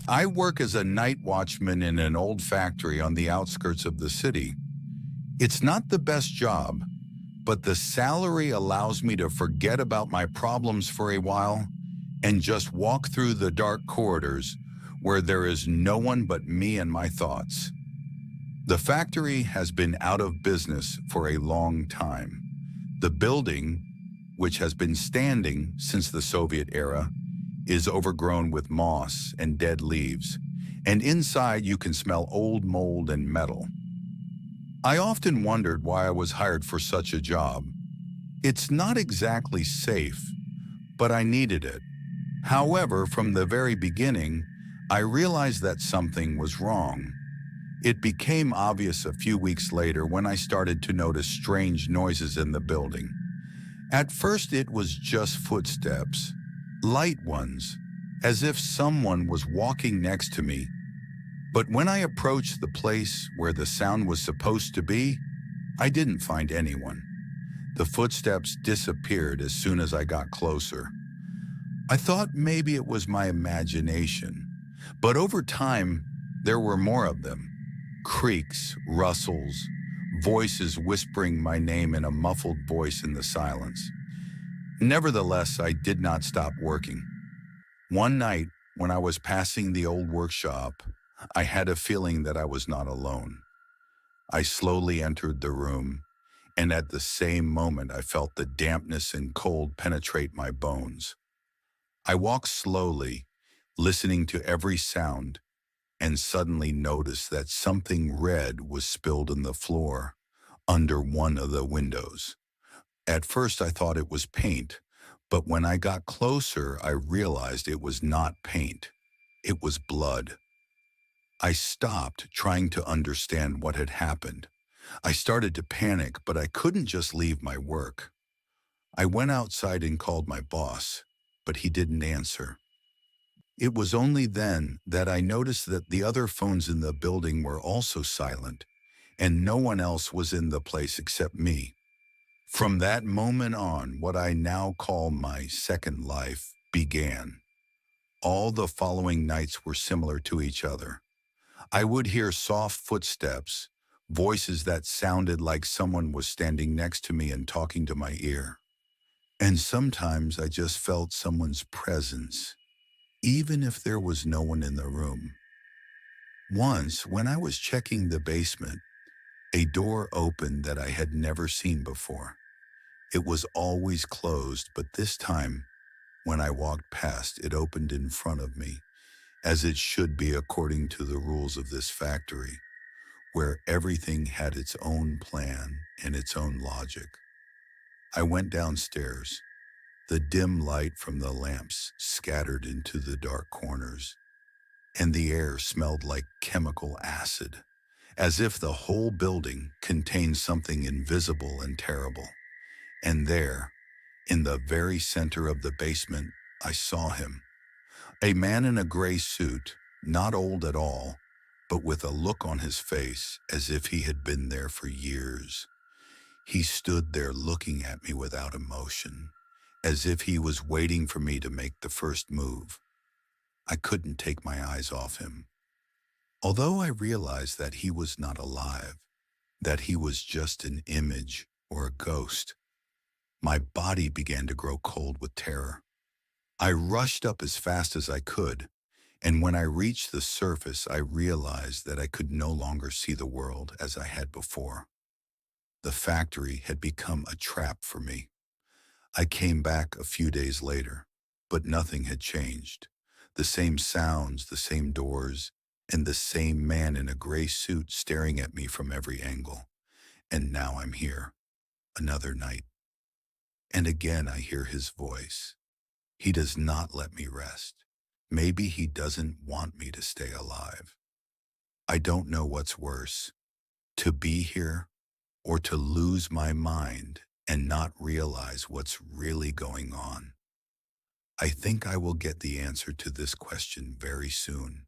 I work as a night watchman in an old factory on the outskirts of the city. It's not the best job, but the salary allows me to forget about my problems for a while and just walk through the dark corridors where there is no one but me and my thoughts. The factory has been out of business for a long time. The building, which has been standing since the Soviet era, is overgrown with moss and dead leaves, and inside you can smell old mold and metal. I often wondered why I was hired for such a job. It's not exactly safe, but I needed it. However, from the very beginning, I realized that something was wrong. It became obvious a few weeks later when I started to notice strange noises in the building. At first, it was just footsteps, light ones, as if someone was walking next to me. But when I approached the place where the sound was supposed to be, I didn't find anyone. The footsteps disappeared as soon as I got closer. I thought maybe it was my imagination, but over time, there were more of them. Creaks, rustles, voices whispering my name in a muffled voice in the silence. Nevertheless, I did not stop working. One night, when I was passing the old workshop, I had a feeling that I was not alone. I slowly entered the room, and at the same moment I felt the dampness and cold penetrate my bones. I walked slowly, listening to every sound, and suddenly noticed that something red was spilled on the floor under one of the windows. At first I thought it was paint, but when I got closer I realized it was not paint. It was blood. I stopped trying to understand what had happened. I started to panic, but I couldn't just leave my work. I went outside and called my boss, but he didn't answer. It was only then that I noticed that the other phones in the building were also silent, and no one else was in the place except me. From that moment on, what I now call my second life began. All the following nights were similar to each other. I would hear soft footsteps, voices that sounded like someone was standing next to me and talking to my ear. And sometimes I just felt someone's presence, even if there was no one in the room. Once, when I was checking the basement, a door opened that I had never seen before. It was always closed, but this time, when I walked past, it opened in front of me, as it should be according to the rules of this factory, where everything had its own plan and its own logic. I went downstairs. The dim light from the lamps scattered into the dark corners, and the air smelled like chemical acid, as if the whole building contained something invisible and terrible. And there, in the very center of the basement, I saw him. A man in a gray suit, not old at all, but with a look on his face as if he had been there for years. He stood there looking at me without emotion, as if he was waiting for me to make the first move. I couldn't take my eyes off him. Although I realized that he was not alive, that he was just an image or a ghost, my body began to grow cold with terror. I rushed up as fast as I could, and when I reached the surface, I realized that I could no longer see the world as I had before. The factory had become a trap for me. I came back a few days later, but nothing had changed. The same sounds, the same doors, and the same man in a gray suit staring at me from every angle. And now I'm here, another night. And again I hear his voice. He does not let me rest. Maybe he doesn't want me to stay alive. I don't know what's worse, to be here or to lose my mind and not realize what's really going on. I think I will get the answer to this question very soon.